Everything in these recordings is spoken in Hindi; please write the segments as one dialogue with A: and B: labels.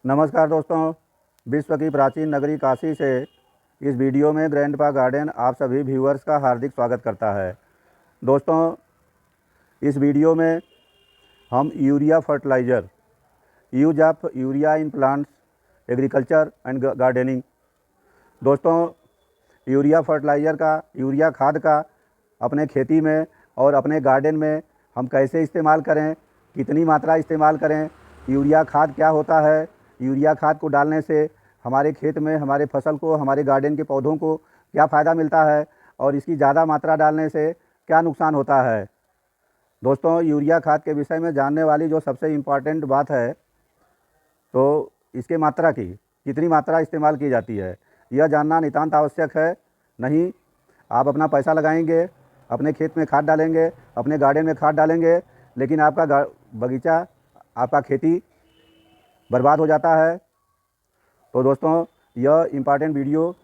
A: नमस्कार दोस्तों, विश्व की प्राचीन नगरी काशी से इस वीडियो में ग्रैंडपा गार्डन आप सभी व्यूअर्स का हार्दिक स्वागत करता है। दोस्तों, इस वीडियो में हम urea fertiliser, use of urea in plants, agriculture and gardening. दोस्तों, यूरिया फर्टिलाइज़र का, यूरिया खाद का अपने खेती में और अपने गार्डन में हम कैसे इस्तेमाल करें, कितनी मात्रा इस्तेमाल करें, यूरिया खाद क्या होता है, यूरिया खाद को डालने से हमारे खेत में, हमारे फसल को, हमारे गार्डन के पौधों को क्या फ़ायदा मिलता है और इसकी ज़्यादा मात्रा डालने से क्या नुकसान होता है। दोस्तों, यूरिया खाद के विषय में जानने वाली जो सबसे इम्पॉर्टेंट बात है तो इसके मात्रा की, कितनी मात्रा इस्तेमाल की जाती है, यह जानना नितांत आवश्यक है। नहीं, आप अपना पैसा लगाएंगे, अपने खेत में खाद डालेंगे, अपने गार्डन में खाद डालेंगे, लेकिन आपका बगीचा, आपका खेती बर्बाद हो जाता है। तो दोस्तों, यह इम्पॉर्टेंट वीडियो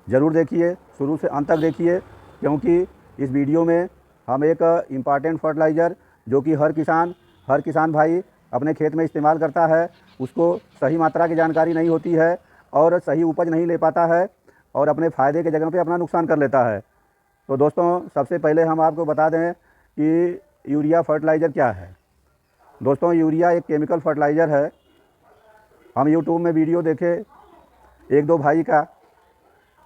A: ज़रूर देखिए, शुरू से अंत तक देखिए, क्योंकि इस वीडियो में हम एक इम्पॉर्टेंट फर्टिलाइज़र जो कि हर किसान भाई अपने खेत में इस्तेमाल करता है, उसको सही मात्रा की जानकारी नहीं होती है और सही उपज नहीं ले पाता है और अपने फ़ायदे की जगह पे अपना नुकसान कर लेता है। तो दोस्तों, सबसे पहले हम आपको बता दें कि यूरिया फर्टिलाइज़र क्या है। दोस्तों, यूरिया एक केमिकल फर्टिलाइज़र है। हम यूट्यूब में वीडियो देखे एक दो भाई का,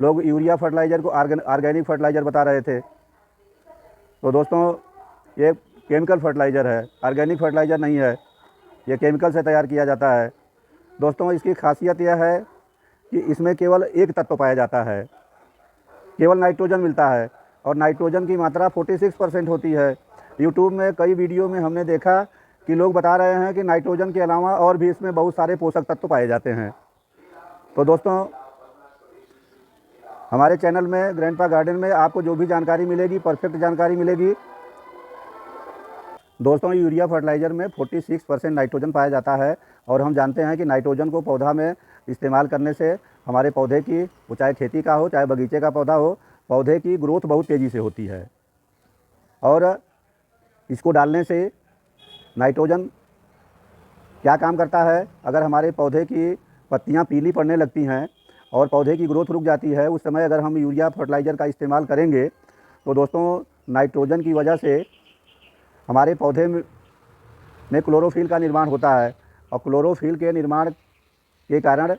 A: लोग यूरिया फर्टिलाइज़र को ऑर्गेनिक फर्टिलाइज़र बता रहे थे। तो दोस्तों, ये केमिकल फर्टिलाइज़र है, ऑर्गेनिक फर्टिलाइज़र नहीं है, ये केमिकल से तैयार किया जाता है। दोस्तों, इसकी खासियत यह है कि इसमें केवल एक तत्व पाया जाता है, केवल नाइट्रोजन मिलता है और नाइट्रोजन की मात्रा 46% होती है। यूट्यूब में कई वीडियो में हमने देखा कि लोग बता रहे हैं कि नाइट्रोजन के अलावा और भी इसमें बहुत सारे पोषक तत्व पाए जाते हैं। तो दोस्तों, हमारे चैनल में ग्रैंडपा गार्डन में आपको जो भी जानकारी मिलेगी, परफेक्ट जानकारी मिलेगी। दोस्तों, यूरिया फर्टिलाइज़र में 46% नाइट्रोजन पाया जाता है और हम जानते हैं कि नाइट्रोजन को पौधा में इस्तेमाल करने से हमारे पौधे की, वो चाहे खेती का हो चाहे बगीचे का पौधा हो, पौधे की ग्रोथ बहुत तेज़ी से होती है। और इसको डालने से नाइट्रोजन क्या काम करता है, अगर हमारे पौधे की पत्तियां पीली पड़ने लगती हैं और पौधे की ग्रोथ रुक जाती है, उस समय अगर हम यूरिया फर्टिलाइज़र का इस्तेमाल करेंगे तो दोस्तों, नाइट्रोजन की वजह से हमारे पौधे में क्लोरोफिल का निर्माण होता है और क्लोरोफिल के निर्माण के कारण,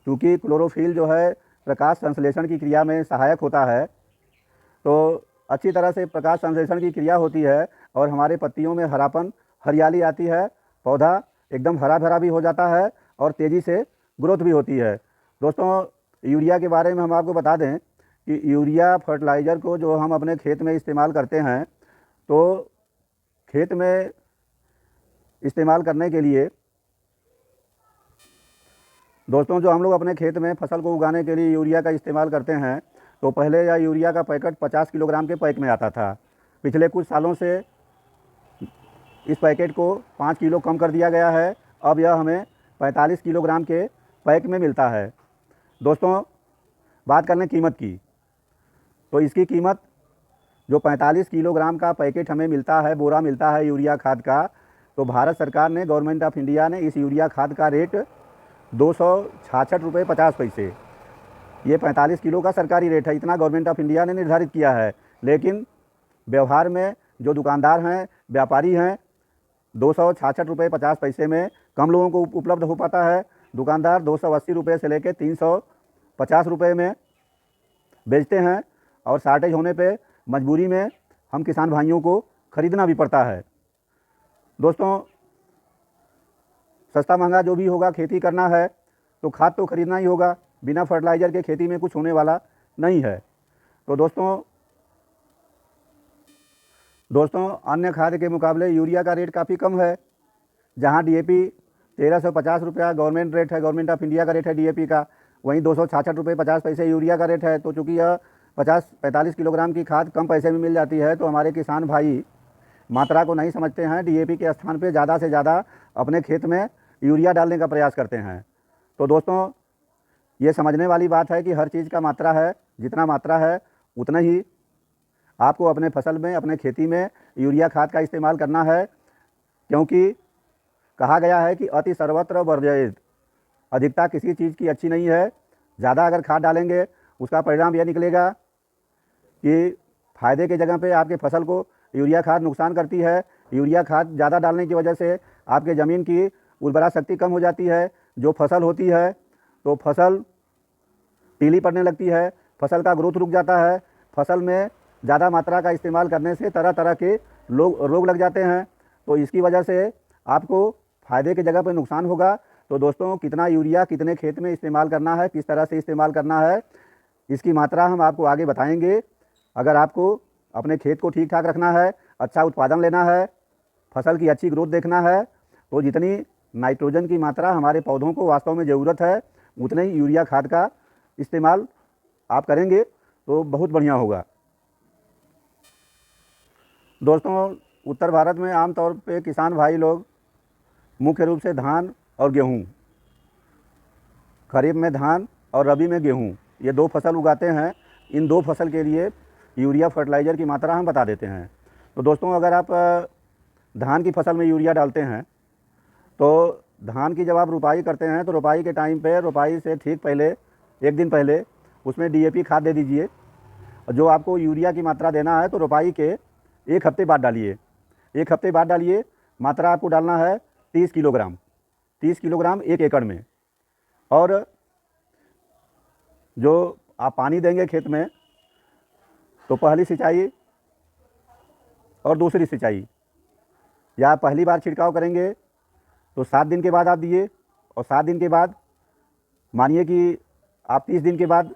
A: क्योंकि क्लोरोफिल जो है प्रकाश संश्लेषण की क्रिया में सहायक होता है, तो अच्छी तरह से प्रकाश संश्लेषण की क्रिया होती है और हमारे पत्तियों में हरापन, हरियाली आती है, पौधा एकदम हरा भरा भी हो जाता है और तेज़ी से ग्रोथ भी होती है। दोस्तों, यूरिया के बारे में हम आपको बता दें कि यूरिया फर्टिलाइज़र को जो हम अपने खेत में इस्तेमाल करते हैं, तो खेत में इस्तेमाल करने के लिए दोस्तों, जो हम लोग अपने खेत में फसल को उगाने के लिए यूरिया का इस्तेमाल करते हैं, तो पहले यह यूरिया का पैकेट 50 किलोग्राम के पैक में आता था। पिछले कुछ सालों से इस पैकेट को 5 किलो कम कर दिया गया है। अब यह हमें 45 किलोग्राम के पैक में मिलता है। दोस्तों, बात कर लें कीमत की, तो इसकी कीमत जो 45 किलोग्राम का पैकेट हमें मिलता है, बोरा मिलता है यूरिया खाद का, तो भारत सरकार ने, गवर्नमेंट ऑफ इंडिया ने इस यूरिया खाद का रेट 266 रुपये 50 पैसे, ये 45 किलो का सरकारी रेट है, इतना गवर्नमेंट ऑफ इंडिया ने निर्धारित किया है। लेकिन व्यवहार में जो दुकानदार हैं, व्यापारी हैं, 266 रुपये 50 पैसे में कम लोगों को उपलब्ध हो पाता है। दुकानदार 280 रुपये से लेकर 350 रुपये में बेचते हैं और शार्टेज होने पे मजबूरी में हम किसान भाइयों को ख़रीदना भी पड़ता है। दोस्तों, सस्ता महंगा जो भी होगा, खेती करना है तो खाद तो ख़रीदना ही होगा, बिना फर्टिलाइज़र के खेती में कुछ होने वाला नहीं है। तो दोस्तों, अन्य खाद के मुकाबले यूरिया का रेट काफ़ी कम है। जहां डीएपी 1350 रुपया गवर्नमेंट रेट है, गवर्नमेंट ऑफ इंडिया का रेट है डीएपी का, वहीं 266 रुपये 50 पैसे यूरिया का रेट है। तो चूँकि यह 45 किलोग्राम की खाद कम पैसे में मिल जाती है, तो हमारे किसान भाई मात्रा को नहीं समझते हैं, डीएपी के स्थान पर ज़्यादा से ज़्यादा अपने खेत में यूरिया डालने का प्रयास करते हैं। तो दोस्तों, ये समझने वाली बात है कि हर चीज़ का मात्रा है, जितना मात्रा है उतना ही आपको अपने फसल में, अपने खेती में यूरिया खाद का इस्तेमाल करना है, क्योंकि कहा गया है कि अति सर्वत्र वर्जयेत, अधिकता किसी चीज़ की अच्छी नहीं है। ज़्यादा अगर खाद डालेंगे उसका परिणाम यह निकलेगा कि फ़ायदे की जगह पे आपके फसल को यूरिया खाद नुकसान करती है। यूरिया खाद ज़्यादा डालने की वजह से आपके ज़मीन की उर्वरा शक्ति कम हो जाती है। जो फसल होती है तो फसल पीली पड़ने लगती है, फसल का ग्रोथ रुक जाता है। फसल में ज़्यादा मात्रा का इस्तेमाल करने से तरह तरह के रोग लग जाते हैं। तो इसकी वजह से आपको फ़ायदे की जगह पर नुकसान होगा। तो दोस्तों, कितना यूरिया कितने खेत में इस्तेमाल करना है, किस तरह से इस्तेमाल करना है, इसकी मात्रा हम आपको आगे बताएंगे। अगर आपको अपने खेत को ठीक ठाक रखना है, अच्छा उत्पादन लेना है, फसल की अच्छी ग्रोथ देखना है, तो जितनी नाइट्रोजन की मात्रा हमारे पौधों को वास्तव में ज़रूरत है उतने ही यूरिया खाद का इस्तेमाल आप करेंगे तो बहुत बढ़िया होगा। दोस्तों, उत्तर भारत में आमतौर पे किसान भाई लोग मुख्य रूप से धान और गेहूँ, खरीफ में धान और रबी में गेहूँ, ये 2 फसल उगाते हैं। इन 2 फसल के लिए यूरिया फर्टिलाइज़र की मात्रा हम बता देते हैं। तो दोस्तों, अगर आप धान की फसल में यूरिया डालते हैं तो धान की जब आप रुपाई करते हैं तो रुपाई के टाइम पे, रुपाई से ठीक पहले 1 दिन पहले उसमें DAP खाद दे दीजिए। जो आपको यूरिया की मात्रा देना है तो रुपाई के 1 हफ्ते बाद डालिए। 1 हफ्ते बाद डालिए। मात्रा आपको डालना है 30 किलोग्राम, 30 किलोग्राम 1 एकड़ में। और जो आप पानी देंगे खेत में तो पहली सिंचाई और दूसरी सिंचाई, या पहली बार छिड़काव करेंगे तो 7 दिन के बाद आप दिए, और 7 दिन के बाद मानिए कि आप 30 दिन के बाद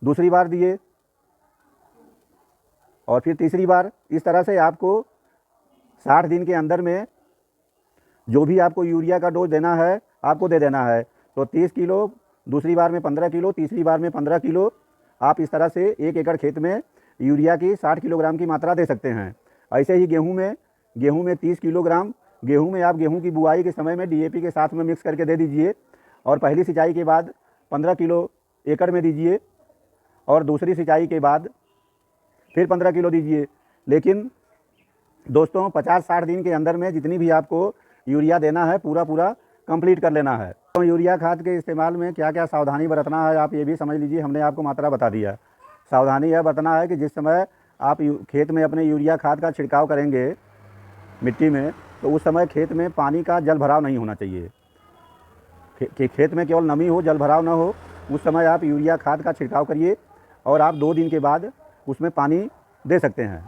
A: दूसरी बार दिए, और फिर तीसरी बार। इस तरह से आपको 60 दिन के अंदर में जो भी आपको यूरिया का डोज देना है आपको दे देना है। तो 30 किलो, दूसरी बार में 15 किलो, तीसरी बार में 15 किलो, आप इस तरह से 1 एकड़ खेत में यूरिया की 60 किलोग्राम की मात्रा दे सकते हैं। ऐसे ही गेहूं में 30 किलोग्राम, गेहूं में आप गेहूं की बुआई के समय में DAP के साथ में मिक्स करके दे दीजिए, और पहली सिंचाई के बाद 15 किलो एकड़ में दीजिए, और दूसरी सिंचाई के बाद फिर 15 किलो दीजिए। लेकिन दोस्तों, 50-60 दिन के अंदर में जितनी भी आपको यूरिया देना है पूरा कंप्लीट कर लेना है। तो यूरिया खाद के इस्तेमाल में क्या क्या सावधानी बरतना है आप ये भी समझ लीजिए। हमने आपको मात्रा बता दिया। सावधानी यह बरतना है कि जिस समय आप खेत में अपने यूरिया खाद का छिड़काव करेंगे मिट्टी में, तो उस समय खेत में पानी का जल भराव नहीं होना चाहिए। खेत में केवल नमी हो, जल भराव ना हो, उस समय आप यूरिया खाद का छिड़काव करिए, और आप 2 दिन के बाद उसमें पानी दे सकते हैं।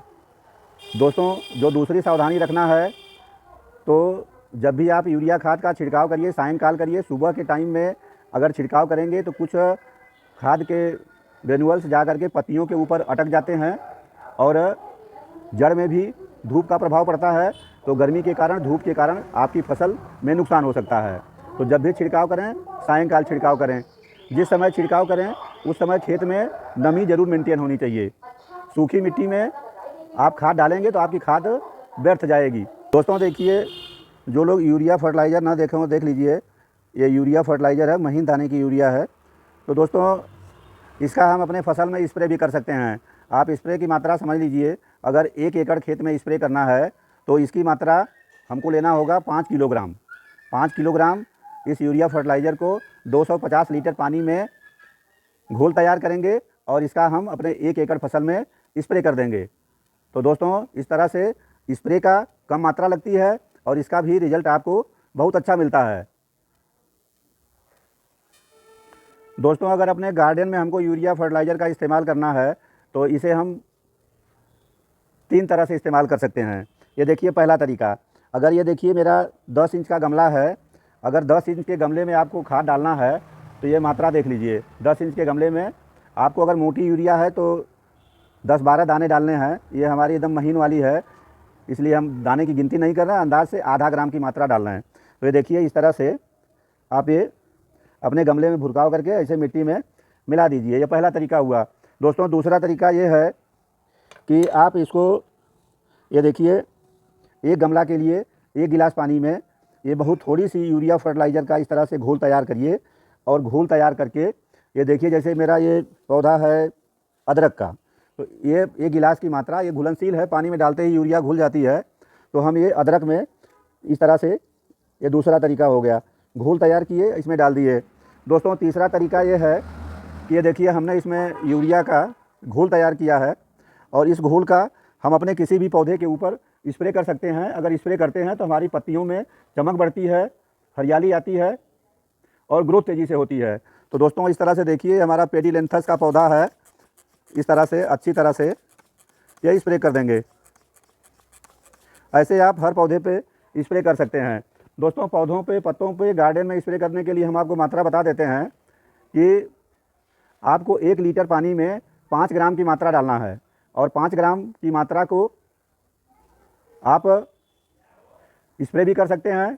A: दोस्तों, जो दूसरी सावधानी रखना है, तो जब भी आप यूरिया खाद का छिड़काव करिए सायंकाल करिए। सुबह के टाइम में अगर छिड़काव करेंगे तो कुछ खाद के ग्रेन्युअल्स जा कर के पत्तियों के ऊपर अटक जाते हैं, और जड़ में भी धूप का प्रभाव पड़ता है। तो गर्मी के कारण, धूप के कारण आपकी फसल में नुकसान हो सकता है। तो जब भी छिड़काव करें सायंकाल छिड़काव करें। जिस समय छिड़काव करें उस समय खेत में नमी ज़रूर मेंटेन होनी चाहिए। सूखी मिट्टी में आप खाद डालेंगे तो आपकी खाद व्यर्थ जाएगी। दोस्तों, देखिए, जो लोग यूरिया फर्टिलाइज़र ना देखे हों देख लीजिए। ये यूरिया फर्टिलाइज़र है, महीन दाने की यूरिया है। तो दोस्तों, इसका हम अपने फसल में स्प्रे भी कर सकते हैं। आप स्प्रे की मात्रा समझ लीजिए। अगर 1 एकड़ खेत में स्प्रे करना है तो इसकी मात्रा हमको लेना होगा 5 किलोग्राम। 5 किलोग्राम इस यूरिया फर्टिलाइज़र को 250 लीटर पानी में घोल तैयार करेंगे, और इसका हम अपने 1 एकड़ फसल में स्प्रे कर देंगे। तो दोस्तों, इस तरह से स्प्रे का कम मात्रा लगती है और इसका भी रिजल्ट आपको बहुत अच्छा मिलता है। दोस्तों, अगर अपने गार्डन में हमको यूरिया फर्टिलाइज़र का इस्तेमाल करना है तो इसे हम 3 तरह से इस्तेमाल कर सकते हैं। ये देखिए पहला तरीका। अगर ये देखिए मेरा 10 इंच का गमला है, अगर 10 इंच के गमले में आपको खाद डालना है तो ये मात्रा देख लीजिए। 10 इंच के गमले में आपको अगर मोटी यूरिया है तो 10-12 दाने डालने हैं। ये हमारी एकदम महीन वाली है, इसलिए हम दाने की गिनती नहीं कर रहे हैं, अंदाज से आधा ग्राम की मात्रा डालना है। तो ये देखिए, इस तरह से आप ये अपने गमले में भुरकाव करके ऐसे मिट्टी में मिला दीजिए। ये पहला तरीका हुआ। दोस्तों, दूसरा तरीका ये है कि आप इसको, ये देखिए, एक गमला के लिए 1 गिलास पानी में ये बहुत थोड़ी सी यूरिया फर्टिलाइज़र का इस तरह से घोल तैयार करिए, और घोल तैयार करके ये देखिए, जैसे मेरा ये पौधा है अदरक का, तो ये 1 गिलास की मात्रा, ये घुलनशील है, पानी में डालते ही यूरिया घुल जाती है। तो हम ये अदरक में इस तरह से ये दूसरा तरीका हो गया, घोल तैयार किए इसमें डाल दिए। दोस्तों तीसरा तरीका ये है कि ये देखिए हमने इसमें यूरिया का घोल तैयार किया है और इस घोल का हम अपने किसी भी पौधे के ऊपर स्प्रे कर सकते हैं। अगर स्प्रे करते हैं तो हमारी पत्तियों में चमक बढ़ती है, हरियाली आती है और ग्रोथ तेज़ी से होती है। तो दोस्तों इस तरह से देखिए हमारा पेडिलेंथस का पौधा है, इस तरह से अच्छी तरह से यह स्प्रे कर देंगे। ऐसे आप हर पौधे पे स्प्रे कर सकते हैं। दोस्तों पौधों पे, पत्तों पे, गार्डन में स्प्रे करने के लिए हम आपको मात्रा बता देते हैं कि आपको 1 लीटर पानी में 5 ग्राम की मात्रा डालना है और 5 ग्राम की मात्रा को आप स्प्रे भी कर सकते हैं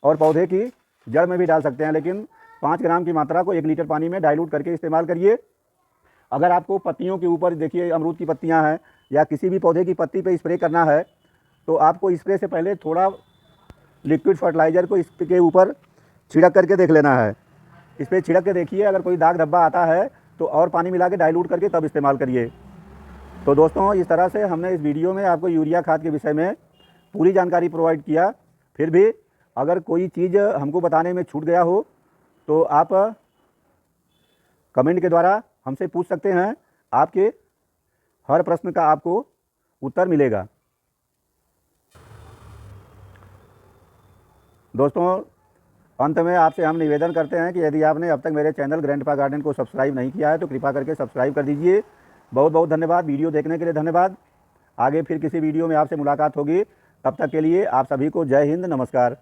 A: और पौधे की जड़ में भी डाल सकते हैं, लेकिन 5 ग्राम की मात्रा को 1 लीटर पानी में डाइल्यूट करके इस्तेमाल करिए। अगर आपको पत्तियों के ऊपर, देखिए अमरूद की पत्तियां हैं या किसी भी पौधे की पत्ती पे स्प्रे करना है तो आपको स्प्रे से पहले थोड़ा लिक्विड फर्टिलाइज़र को इसके ऊपर छिड़क करके देख लेना है। इस पर छिड़क के देखिए, अगर कोई दाग धब्बा आता है तो और पानी मिला के डाइल्यूट करके तब इस्तेमाल करिए। तो दोस्तों इस तरह से हमने इस वीडियो में आपको यूरिया खाद के विषय में पूरी जानकारी प्रोवाइड किया। फिर भी अगर कोई चीज़ हमको बताने में छूट गया हो तो आप कमेंट के द्वारा हमसे पूछ सकते हैं, आपके हर प्रश्न का आपको उत्तर मिलेगा। दोस्तों अंत में आपसे हम निवेदन करते हैं कि यदि आपने अब तक मेरे चैनल ग्रैंडपा गार्डन को सब्सक्राइब नहीं किया है तो कृपा करके सब्सक्राइब कर दीजिए। बहुत बहुत धन्यवाद, वीडियो देखने के लिए धन्यवाद। आगे फिर किसी वीडियो में आपसे मुलाकात होगी, तब तक के लिए आप सभी को जय हिंद, नमस्कार।